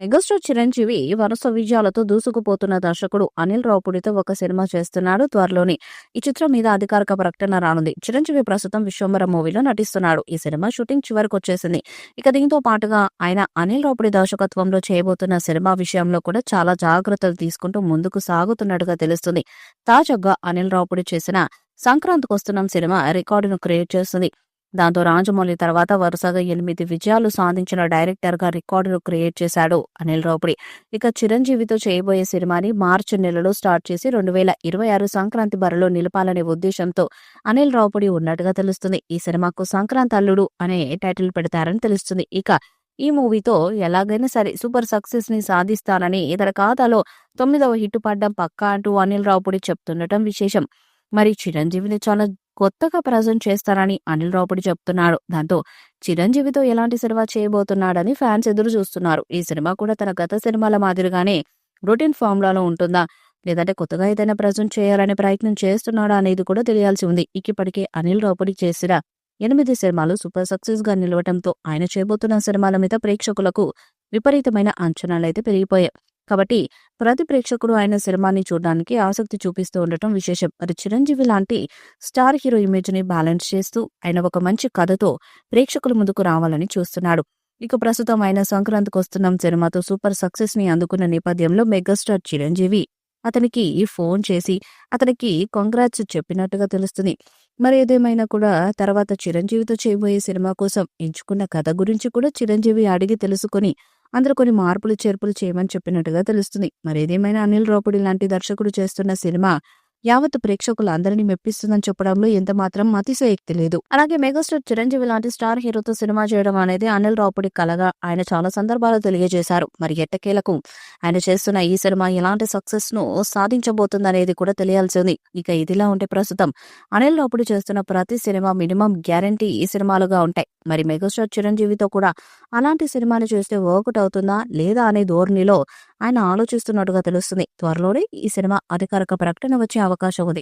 Megastar Chiranjeevi వరుస విజయాలతో దూసుకుపోతున్న దర్శకుడు అనిల్ రావుపూడితో ఒక సినిమా చేస్తున్నాడు. త్వరలోనే ఈ చిత్రం మీద అధికారిక ప్రకటన రానుంది. చిరంజీవి ప్రస్తుతం విశ్వంబర మూవీలో నటిస్తున్నాడు. ఈ సినిమా షూటింగ్ చివరకు వచ్చేసింది. ఇక దీంతో పాటుగా ఆయన అనిల్ రావుపూడి దర్శకత్వంలో చేయబోతున్న సినిమా విషయంలో కూడా చాలా జాగ్రత్తలు తీసుకుంటూ ముందుకు సాగుతున్నట్టుగా తెలుస్తుంది. తాజాగా అనిల్ రావుపూడి చేసిన సంక్రాంతికొస్తున్నాం సినిమా రికార్డును క్రియేట్ చేస్తుంది. దాంతో రాజమౌళి తర్వాత వరుసగా 8 విజయాలు సాధించిన డైరెక్టర్ గా రికార్డును క్రియేట్ చేశాడు అనిల్ రావుపూడి. ఇక చిరంజీవితో చేయబోయే సినిమాని మార్చి నెలలో స్టార్ట్ చేసి 2026 సంక్రాంతి బరిలో నిలపాలనే ఉద్దేశంతో అనిల్ రావుపూడి ఉన్నట్టుగా తెలుస్తుంది. ఈ సినిమాకు సంక్రాంతి అల్లుడు అనే టైటిల్ పెడతారని తెలుస్తుంది. ఇక ఈ మూవీతో ఎలాగైనా సరే సూపర్ సక్సెస్ ని సాధిస్తానని ఇతర ఖాతాలో 9వ హిట్ పడ్డం పక్కా అంటూ అనిల్ రావుపూడి చెప్తుండటం విశేషం. మరి చిరంజీవిని చాలా కొత్తగా ప్రజెంట్ చేస్తారని అనిల్ రావుపూడి చెప్తున్నాడు. దాంతో చిరంజీవితో ఎలాంటి సినిమా చేయబోతున్నాడని ఫ్యాన్స్ ఎదురు చూస్తున్నారు. ఈ సినిమా కూడా తన గత సినిమాల మాదిరిగానే రొటీన్ ఫార్ములాలో ఉంటుందా, లేదంటే కొత్తగా ఏదైనా ప్రజెంట్ చేయాలనే ప్రయత్నం చేస్తున్నాడా అనేది కూడా తెలియాల్సి ఉంది. ఇప్పటికే అనిల్ రావుపూడి చేసిన 8 సినిమాలు సూపర్ సక్సెస్ గా నిలవటంతో ఆయన చేయబోతున్న సినిమాల మీద ప్రేక్షకులకు విపరీతమైన అంచనాలైతే పెరిగిపోయాయి. కాబట్టి ప్రతి ప్రేక్షకుడు ఆయన సినిమాని చూడడానికి ఆసక్తి చూపిస్తూ ఉండటం విశేషం. మరి చిరంజీవి లాంటి స్టార్ హీరో ఇమేజ్ ని బ్యాలెన్స్ చేస్తూ ఆయన ఒక మంచి కథతో ప్రేక్షకుల ముందుకు రావాలని చూస్తున్నాడు. ఇక ప్రస్తుతం ఆయన సంక్రాంతికి వస్తున్నాం సినిమాతో సూపర్ సక్సెస్ ని అందుకున్న నేపథ్యంలో మెగాస్టార్ చిరంజీవి అతనికి ఫోన్ చేసి అతనికి కంగ్రాట్స్ చెప్పినట్టుగా తెలుస్తుంది. మరి ఏదేమైనా కూడా తర్వాత చిరంజీవితో చేయబోయే సినిమా కోసం ఎంచుకున్న కథ గురించి కూడా చిరంజీవి అడిగి తెలుసుకొని అందులో కొన్ని మార్పులు చేర్పులు చేయమని చెప్పినట్టుగా తెలుస్తుంది. మరి ఏదేమైనా అనిల్ రావుపూడి లాంటి దర్శకుడు చేస్తున్న సినిమా యావత్ ప్రేక్షకులు అందరినీ మెప్పిస్తుందని చెప్పడంలో ఎంత మాత్రం అతిశయోక్తి లేదు. అలాగే మెగాస్టార్ చిరంజీవి లాంటి స్టార్ హీరోతో సినిమా చేయడం అనేది అనిల్ రావుపూడి కలగా ఆయన చాలా సందర్భాలు తెలియజేశారు. మరి ఎట్టకేలకు ఆయన చేస్తున్న ఈ సినిమా ఎలాంటి సక్సెస్ ను సాధించబోతుందనేది కూడా తెలియాల్సి ఉంది. ఇక ఇదిలా ఉంటే ప్రస్తుతం అనిల్ రావుపూడి చేస్తున్న ప్రతి సినిమా మినిమం గ్యారంటీ ఈ సినిమాలుగా ఉంటాయి. మరి మెగాస్టార్ చిరంజీవితో కూడా అలాంటి సినిమాని చేస్తే వర్కౌట్ అవుతుందా లేదా అనే ధోరణిలో ఆయన ఆలోచిస్తున్నట్టుగా తెలుస్తుంది. త్వరలోనే ఈ సినిమా అధికారిక ప్రకటన వచ్చే అవకాశం ఉంది.